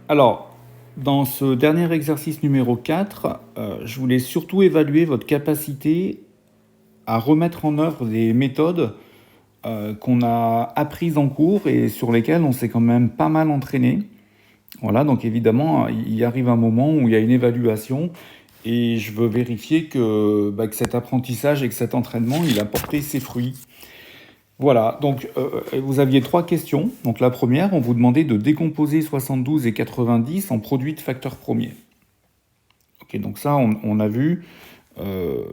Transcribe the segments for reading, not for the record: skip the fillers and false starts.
Alors, dans ce dernier exercice numéro 4, je voulais surtout évaluer votre capacité à remettre en œuvre des méthodes qu'on a apprises en cours et sur lesquelles on s'est quand même pas mal entraîné. Voilà, donc évidemment, il arrive un moment où il y a une évaluation et je veux vérifier que cet apprentissage et que cet entraînement, il a porté ses fruits. Voilà, donc vous aviez 3 questions. Donc la première, on vous demandait de décomposer 72 et 90 en produits de facteurs premiers. Ok, donc ça, on a vu euh,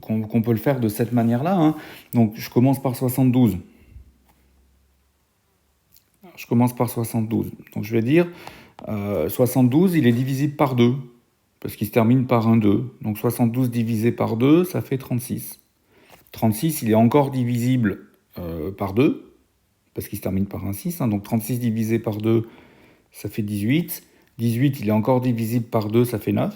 qu'on peut le faire de cette manière-là, hein. Donc je commence par 72. Je commence par 72. Donc je vais dire 72, il est divisible par 2, parce qu'il se termine par un 2. Donc 72 divisé par 2, ça fait 36. 36, il est encore divisible par 2, parce qu'il se termine par un 6. Hein. Donc 36 divisé par 2, ça fait 18. 18, il est encore divisible par 2, ça fait 9.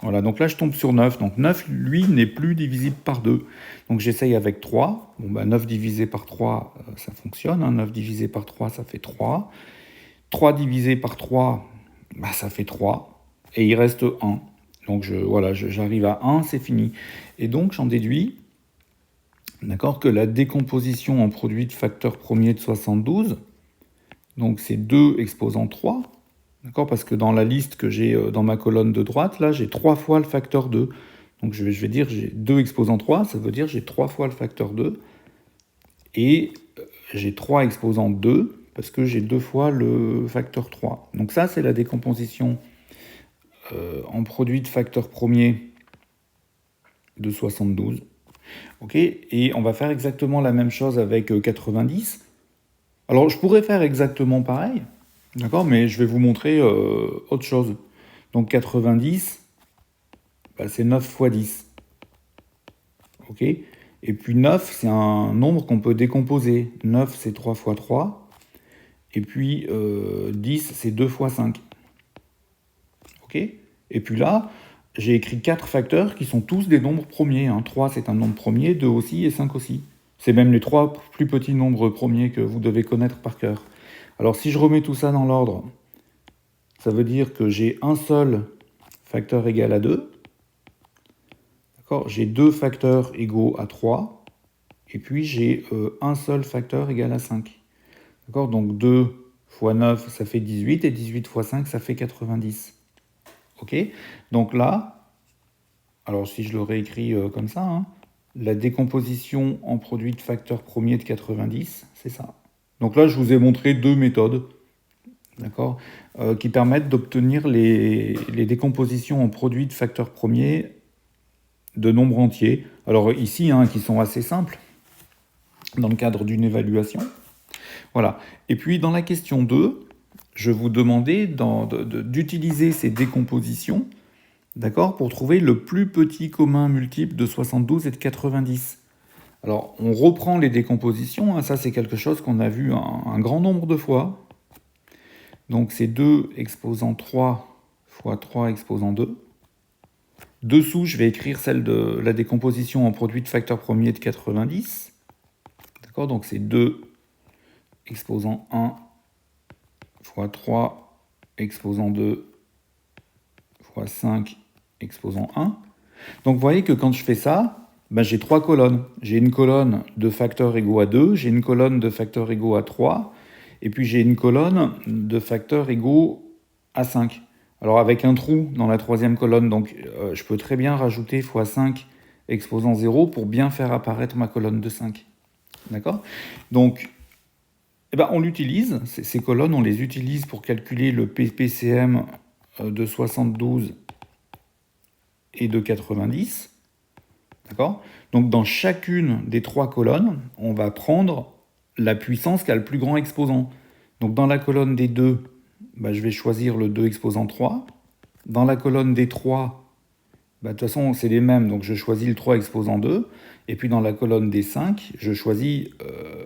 Voilà, donc là je tombe sur 9. Donc 9, lui, n'est plus divisible par 2. Donc j'essaye avec 3. Bon, 9 divisé par 3, ça fonctionne. Hein. 9 divisé par 3, ça fait 3. 3 divisé par 3, ça fait 3. Et il reste 1. Donc j'arrive à 1, c'est fini. Et donc j'en déduis, d'accord, que la décomposition en produit de facteur premier de 72, donc c'est 2 exposant 3, d'accord, parce que dans la liste que j'ai dans ma colonne de droite, là, j'ai 3 fois le facteur 2. Donc je vais dire j'ai 2 exposant 3, ça veut dire j'ai 3 fois le facteur 2. Et j'ai 3 exposant 2, parce que j'ai 2 fois le facteur 3. Donc ça, c'est la décomposition en produit de facteur premier de 72. Ok, et on va faire exactement la même chose avec 90. Alors je pourrais faire exactement pareil, d'accord, mais je vais vous montrer autre chose. Donc 90, c'est 9 fois 10. Ok. Et puis 9, c'est un nombre qu'on peut décomposer. 9, c'est 3 fois 3. Et puis 10, c'est 2 fois 5. Ok. Et puis là, j'ai écrit 4 facteurs qui sont tous des nombres premiers. Hein. 3, c'est un nombre premier, 2 aussi et 5 aussi. C'est même les 3 plus petits nombres premiers que vous devez connaître par cœur. Alors si je remets tout ça dans l'ordre, ça veut dire que j'ai un seul facteur égal à 2. J'ai 2 facteurs égaux à 3. Et puis j'ai un seul facteur égal à 5. Donc 2 fois 9, ça fait 18. Et 18 fois 5, ça fait 90. Ok. Donc là, alors si je le réécris comme ça, hein, la décomposition en produit de facteurs premiers de 90, c'est ça. Donc là, je vous ai montré 2 méthodes, d'accord, qui permettent d'obtenir les décompositions en produits de facteurs premiers de nombres entiers. Alors ici, hein, qui sont assez simples, dans le cadre d'une évaluation. Voilà. Et puis dans la question 2, je vous demandais d'utiliser ces décompositions, d'accord, pour trouver le plus petit commun multiple de 72 et de 90. Alors, on reprend les décompositions, hein, ça c'est quelque chose qu'on a vu un grand nombre de fois. Donc c'est 2 exposant 3 fois 3 exposant 2. Dessous, je vais écrire celle de la décomposition en produit de facteurs premiers de 90. D'accord, donc c'est 2 exposant 1 fois 3 exposant 2 fois 5 exposant 1. Donc vous voyez que quand je fais ça, j'ai 3 colonnes. J'ai une colonne de facteurs égaux à 2, j'ai une colonne de facteurs égaux à 3, et puis j'ai une colonne de facteurs égaux à 5. Alors avec un trou dans la troisième colonne, donc je peux très bien rajouter fois 5 exposant 0 pour bien faire apparaître ma colonne de 5. D'accord. Donc on l'utilise, ces colonnes, on les utilise pour calculer le PPCM de 72 et de 90. D'accord. Donc dans chacune des 3 colonnes, on va prendre la puissance qui a le plus grand exposant. Donc dans la colonne des 2, je vais choisir le 2 exposant 3. Dans la colonne des 3, de toute façon c'est les mêmes, donc je choisis le 3 exposant 2. Et puis dans la colonne des 5, je choisis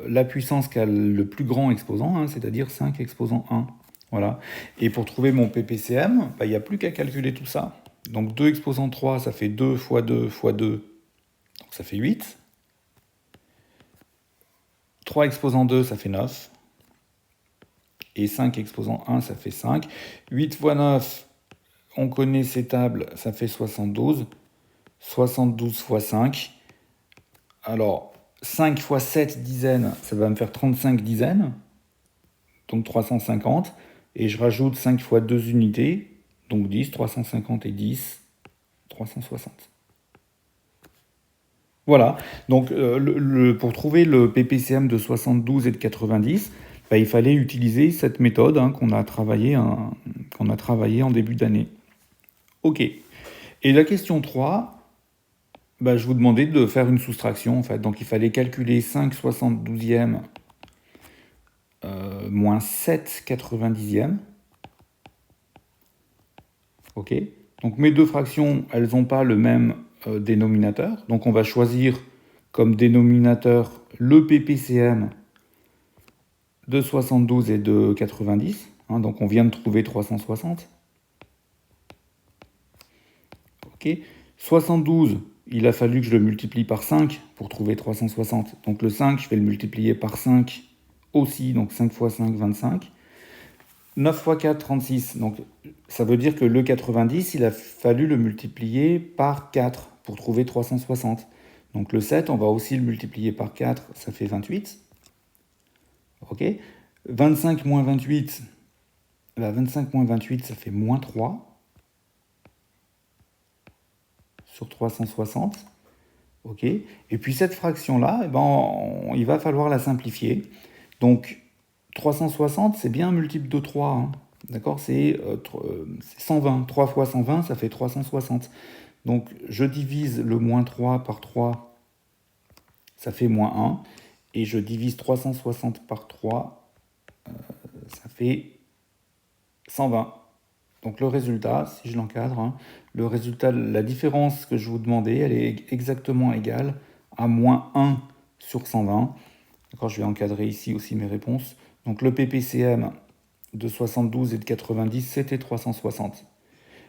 la puissance qui a le plus grand exposant, hein, c'est-à-dire 5 exposant 1. Voilà. Et pour trouver mon PPCM, il n'y a plus qu'à calculer tout ça. Donc 2 exposant 3, ça fait 2 fois 2 fois 2, donc ça fait 8. 3 exposant 2, ça fait 9. Et 5 exposant 1, ça fait 5. 8 fois 9, on connaît ces tables, ça fait 72. 72 fois 5. Alors, 5 fois 7 dizaines, ça va me faire 35 dizaines. Donc 350. Et je rajoute 5 fois 2 unités. Donc 10, 350 et 10, 360. Voilà, donc pour trouver le PPCM de 72 et de 90, bah, il fallait utiliser cette méthode qu'on a travaillé en début d'année. Ok. Et la question 3, bah, je vous demandais de faire une soustraction en fait. Donc il fallait calculer 5 72e moins 7 90e. Ok. Donc mes deux fractions, elles n'ont pas le même dénominateur. Donc on va choisir comme dénominateur le PPCM de 72 et de 90. Donc on vient de trouver 360. Ok. 72, il a fallu que je le multiplie par 5 pour trouver 360. Donc le 5, je vais le multiplier par 5 aussi. Donc 5 fois 5, 25. 9 fois 4, 36. Donc ça veut dire que le 90, il a fallu le multiplier par 4 pour trouver 360. Donc le 7, on va aussi le multiplier par 4, ça fait 28. Ok. 25 moins 28, 25 moins 28, ça fait moins 3 sur 360. Ok. Et puis cette fraction-là, il va falloir la simplifier. Donc 360, c'est bien un multiple de 3. D'accord, c'est 120. 3 fois 120, ça fait 360. Donc je divise le moins 3 par 3, ça fait moins 1. Et je divise 360 par 3, ça fait 120. Donc le résultat, si je l'encadre, le résultat, la différence que je vous demandais, elle est exactement égale à moins 1 sur 120. D'accord, je vais encadrer ici aussi mes réponses. Donc le PPCM de 72 et de 90, c'était 360.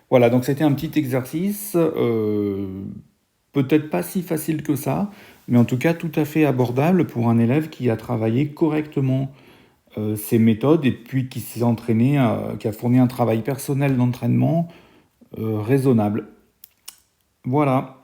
Voilà, donc c'était un petit exercice, peut-être pas si facile que ça, mais en tout cas tout à fait abordable pour un élève qui a travaillé correctement ces méthodes et puis qui s'est entraîné, qui a fourni un travail personnel d'entraînement raisonnable. Voilà.